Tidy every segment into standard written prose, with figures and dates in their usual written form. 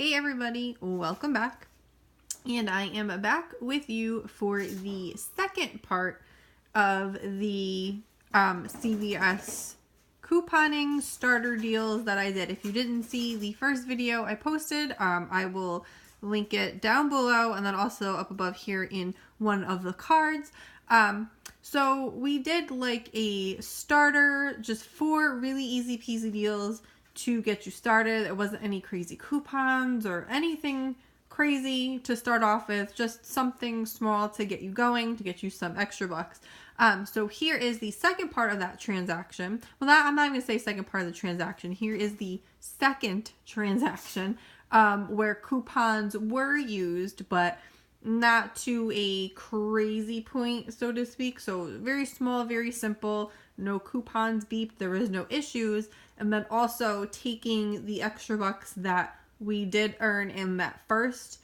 Hey everybody, welcome back. And I am back with you for the second part of the CVS couponing starter deals that I did. If you didn't see the first video I posted, I will link it down below and then also up above here in one of the cards. So we did like a starter, just 4 really easy peasy deals to get you started. It wasn't any crazy coupons or anything crazy to start off with, just something small to get you going, to get you some extra bucks. So here is the second part of that transaction. Well, I'm not even going to say second part of the transaction. Here is the second transaction where coupons were used, but not to a crazy point, so to speak. So very small, very simple, no coupons beeped, there was no issues. And then also taking the extra bucks that we did earn in that first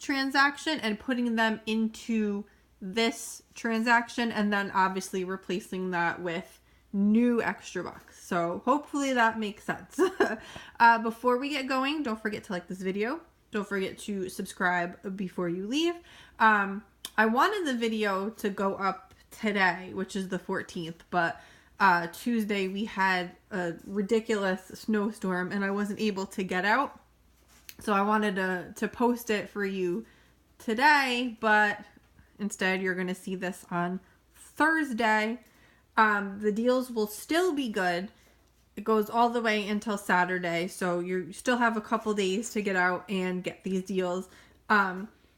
transaction and putting them into this transaction, and then obviously replacing that with new extra bucks. So hopefully that makes sense. Before we get going, don't forget to like this video. Don't forget to subscribe before you leave. I wanted the video to go up today, which is the 14th, but Tuesday we had a ridiculous snowstorm and I wasn't able to get out. So I wanted to post it for you today, but instead you're going to see this on Thursday. The deals will still be good. It goes all the way until Saturday, so you still have a couple days to get out and get these deals.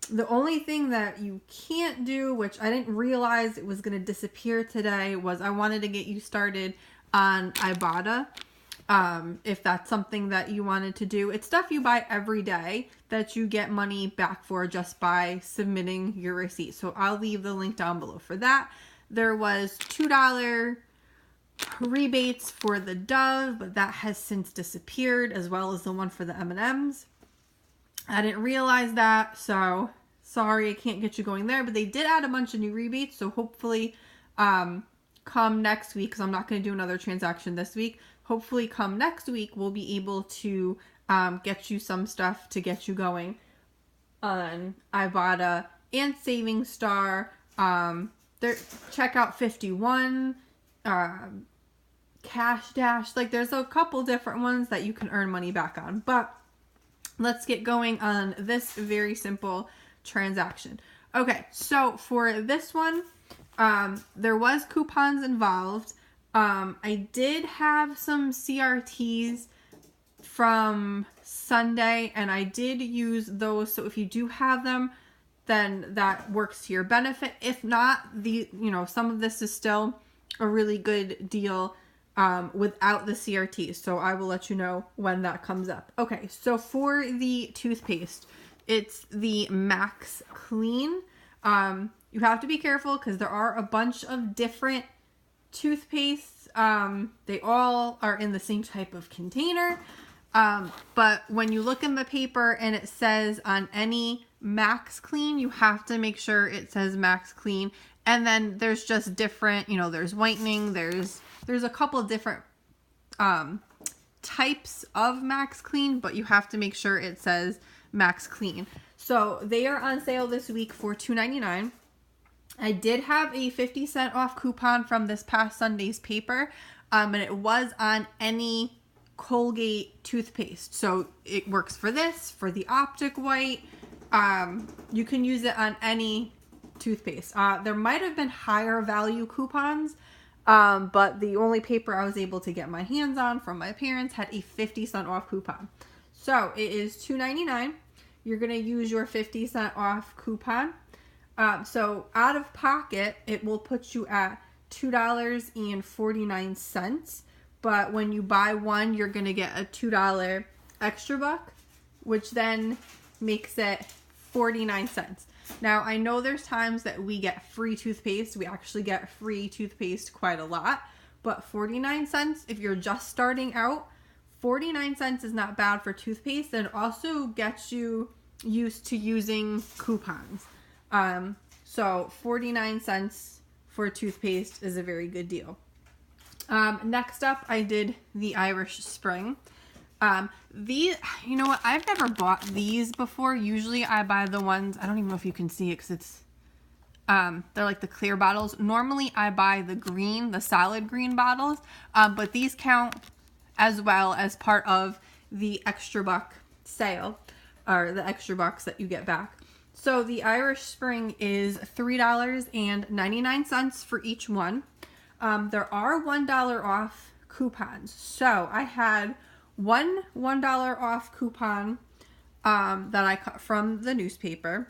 The only thing that you can't do, which I didn't realize it was going to disappear today, was I wanted to get you started on Ibotta. If that's something that you wanted to do. It's stuff you buy every day that you get money back for just by submitting your receipt. So I'll leave the link down below for that. There was $2 rebates for the Dove, but that has since disappeared, as well as the one for the M&Ms. I didn't realize that, so sorry I can't get you going there, but they did add a bunch of new rebates, so hopefully come next week, because I'm not going to do another transaction this week. Hopefully come next week we'll be able to get you some stuff to get you going on Ibotta and Saving Star. Checkout 51, Cash Dash, like there's a couple different ones that you can earn money back on. But let's get going on this very simple transaction. Okay, so for this one, there was coupons involved. I did have some CRTs from Sunday and I did use those. So if you do have them, then that works to your benefit. If not, some of this is still a really good deal without the CRTs. So I will let you know when that comes up. Okay, so for the toothpaste, it's the Max Clean. You have to be careful because there are a bunch of different toothpastes. They all are in the same type of container. But when you look in the paper and it says on any Max Clean, you have to make sure it says Max Clean. And then there's just different, there's whitening, there's a couple of different types of Max Clean, but you have to make sure it says Max Clean. So they are on sale this week for $2.99. I did have a 50-cent off coupon from this past Sunday's paper, and it was on any Colgate toothpaste. So it works for this, for the Optic White. You can use it on any toothpaste. There might have been higher value coupons, but the only paper I was able to get my hands on from my parents had a 50-cent off coupon. So it is $2.99. You're going to use your 50-cent off coupon. So out of pocket, it will put you at $2.49. But when you buy one, you're going to get a $2 extra buck, which then makes it 49 cents. Now, I know there's times that we get free toothpaste. We actually get free toothpaste quite a lot. But 49 cents, if you're just starting out, 49 cents is not bad for toothpaste, and also gets you used to using coupons. So 49 cents for toothpaste is a very good deal. Next up, I did the Irish Spring. These, you know what, I've never bought these before. Usually I buy the ones, I don't even know if you can see it because it's, they're like the clear bottles. Normally I buy the green, the solid green bottles, but these count as well as part of the extra buck sale, or the extra bucks that you get back. So the Irish Spring is $3.99 for each one. There are $1 off coupons. So I had one $1 off coupon that I cut from the newspaper.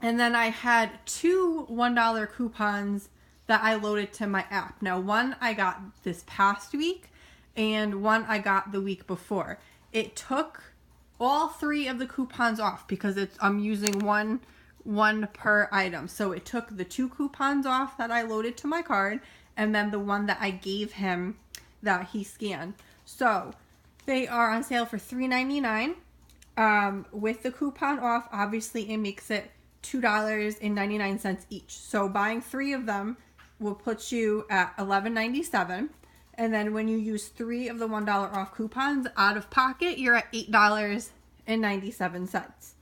And then I had two $1 coupons that I loaded to my app. Now, one I got this past week and one I got the week before. It took all three of the coupons off because I'm using one per item. So it took the two coupons off that I loaded to my card and then the one that I gave him that he scanned. So they are on sale for $3.99. With the coupon off, obviously it makes it $2.99 each. So buying three of them will put you at $11.97. And then when you use three of the $1 off coupons out of pocket, you're at $8.97.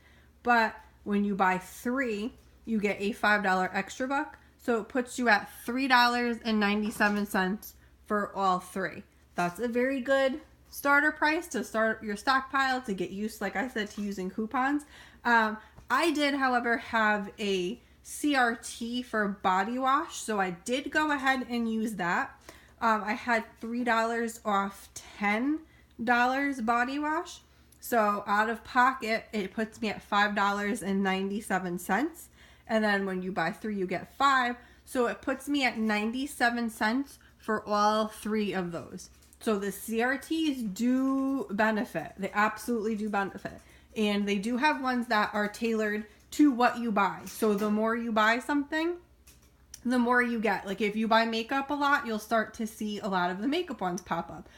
But when you buy three, you get a $5 extra buck. So it puts you at $3.97 for all three. That's a very good starter price to start your stockpile, to get used, like I said, to using coupons. I did, however, have a CRT for body wash, so I did go ahead and use that. I had $3 off $10 body wash. So out of pocket, it puts me at $5.97. And then when you buy three, you get five. So it puts me at 97 cents for all three of those. So the CRTs do benefit. They absolutely do benefit. And they do have ones that are tailored to what you buy. So the more you buy something, the more you get. Like if you buy makeup a lot, you'll start to see a lot of the makeup ones pop up.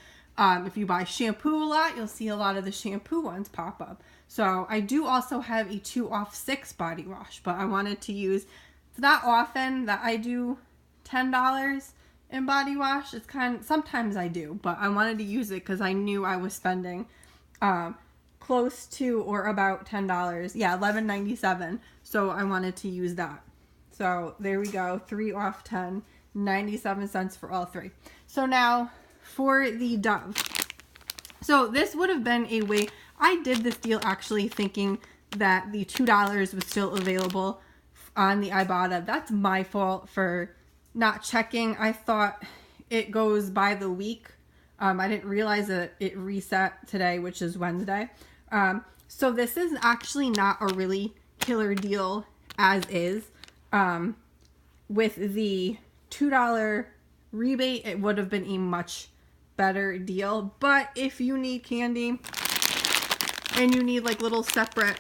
If you buy shampoo a lot, you'll see a lot of the shampoo ones pop up. So I do also have a 2 off 6 body wash, but I wanted to use, it's not often that I do $10 in body wash. It's sometimes I do, but I wanted to use it because I knew I was spending close to or about $10. Yeah, $11.97. So I wanted to use that. So there we go. 3 off 10, 97 cents for all three. So now for the Dove. So this would have been a way, I did this deal actually thinking that the $2 was still available on the Ibotta. That's my fault for not checking. I thought it goes by the week. I didn't realize that it reset today, which is Wednesday. So this is actually not a really killer deal as is. With the $2 rebate, it would have been a much better deal. But if you need candy and you need like little separate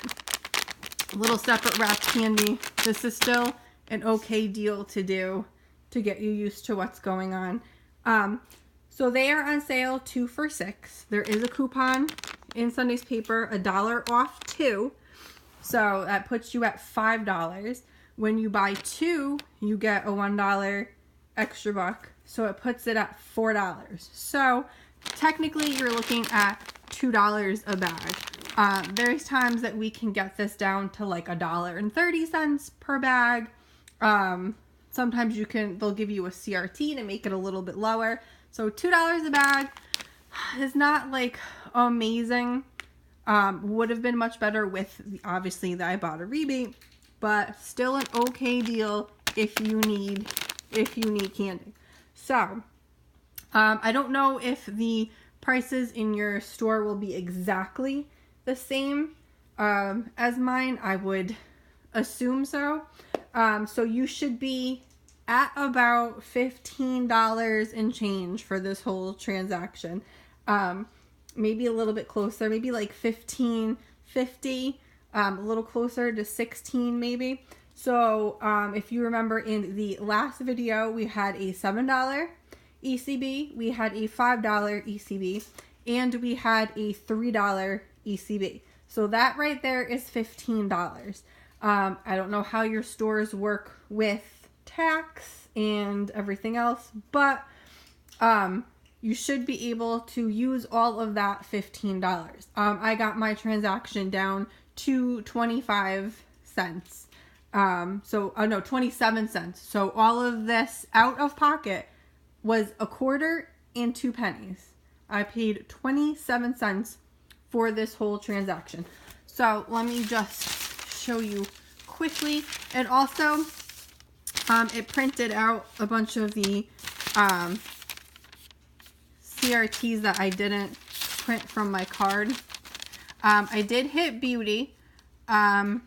wrapped candy, this is still an okay deal to do to get you used to what's going on. So they are on sale 2 for $6. There is a coupon in Sunday's paper, $1 off 2. So that puts you at $5. When you buy 2, you get a $1 extra buck. So it puts it at $4. So technically you're looking at $2 a bag. There's times that we can get this down to like $1.30 per bag. Sometimes they'll give you a CRT to make it a little bit lower. So $2 a bag is not like amazing. Would have been much better with obviously the Ibotta rebate, but still an okay deal if you need candy. So I don't know if the prices in your store will be exactly the same as mine. I would assume so. So you should be at about $15 and change for this whole transaction. Maybe a little bit closer, maybe like $15.50, a little closer to $16 maybe. So if you remember in the last video, we had a $7 ECB, we had a $5 ECB, and we had a $3 ECB. So that right there is $15. I don't know how your stores work with tax and everything else, but you should be able to use all of that $15. I got my transaction down to 25 cents. No, 27 cents. So all of this out of pocket was a quarter and 2 pennies. I paid 27 cents for this whole transaction. So let me just show you quickly. And also, it printed out a bunch of the CRTs that I didn't print from my card. I did hit beauty after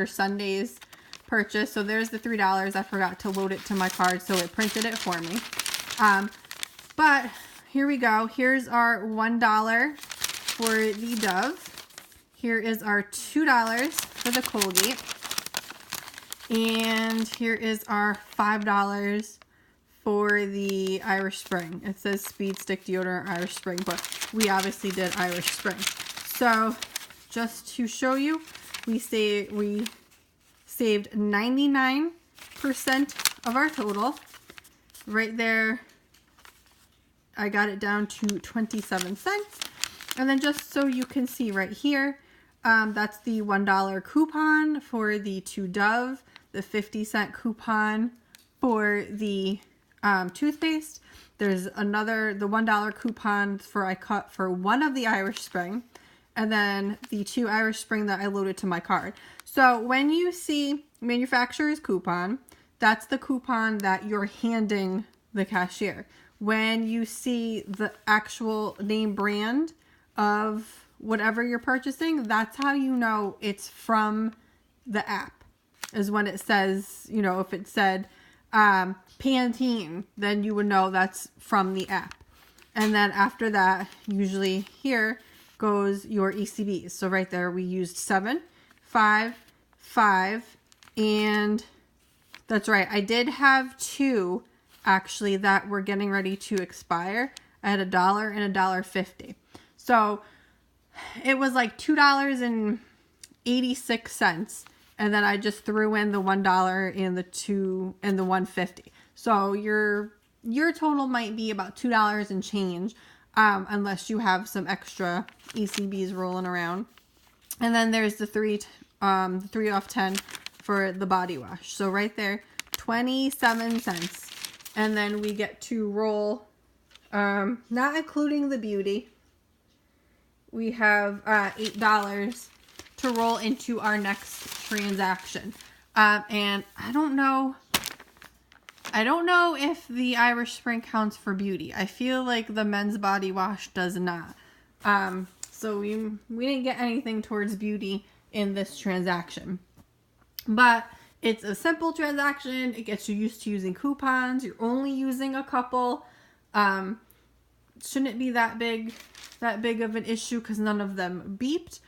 Sunday's purchase. So there's the $3. I forgot to load it to my card, so it printed it for me. But here we go. Here's our $1 for the Dove. Here is our $2 for the Colgate. And here is our $5 for the Irish Spring. It says Speed Stick Deodorant Irish Spring, but we obviously did Irish Spring. So just to show you, we saved 99% of our total. Right there, I got it down to 27 cents. And then just so you can see right here, that's the $1 coupon for the 2 Dove, the 50-cent coupon for the toothpaste. There's the $1 coupon for one of the Irish Spring, and then the 2 Irish Spring that I loaded to my card. So when you see manufacturer's coupon, that's the coupon that you're handing the cashier. When you see the actual name brand of whatever you're purchasing, that's how you know it's from the app, is when it says, if it said Pantene, then you would know that's from the app. And then after that, usually here goes your ECBs. So right there, we used 7, 5, 5, and that's right. I did have 2 actually that were getting ready to expire. I had $1 and $1.50. So it was like $2.86. And then I just threw in the $1 and the $2 and the $1.50. So your total might be about $2 and change, unless you have some extra ECBs rolling around. And then there's the 3 off 10 for the body wash. So right there, 27 cents. And then we get to roll, not including the beauty, we have $8 to roll into our next transaction. And I don't know if the Irish Spring counts for beauty. I feel like the men's body wash does not. So we didn't get anything towards beauty in this transaction. But it's a simple transaction. It gets you used to using coupons. You're only using a couple. Shouldn't be that big of an issue because none of them beeped.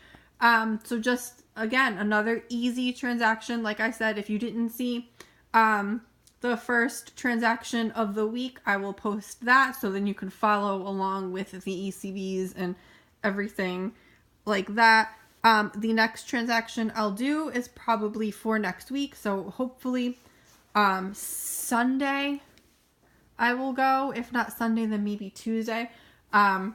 So just, again, another easy transaction. Like I said, if you didn't see the first transaction of the week, I will post that so then you can follow along with the ECBs and everything like that. The next transaction I'll do is probably for next week. So hopefully Sunday I will go. If not Sunday, then maybe Tuesday. I'll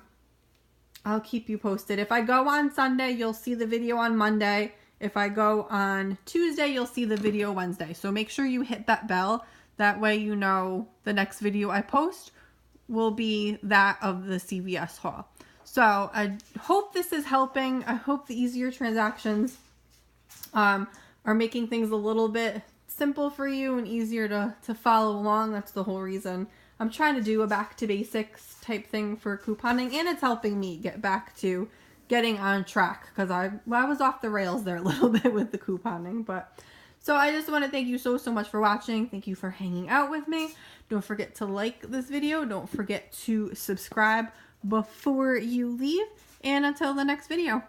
keep you posted. If I go on Sunday, you'll see the video on Monday. If I go on Tuesday, you'll see the video Wednesday. So make sure you hit that bell. That way you know the next video I post will be that of the CVS haul. So I hope this is helping. I hope the easier transactions are making things a little bit simple for you and easier to follow along. That's the whole reason I'm trying to do a back to basics type thing for couponing, and it's helping me get back to getting on track because I was off the rails there a little bit with the couponing. But so I just want to thank you so much for watching. Thank you for hanging out with me. Don't forget to like this video. Don't forget to subscribe before you leave. And until the next video.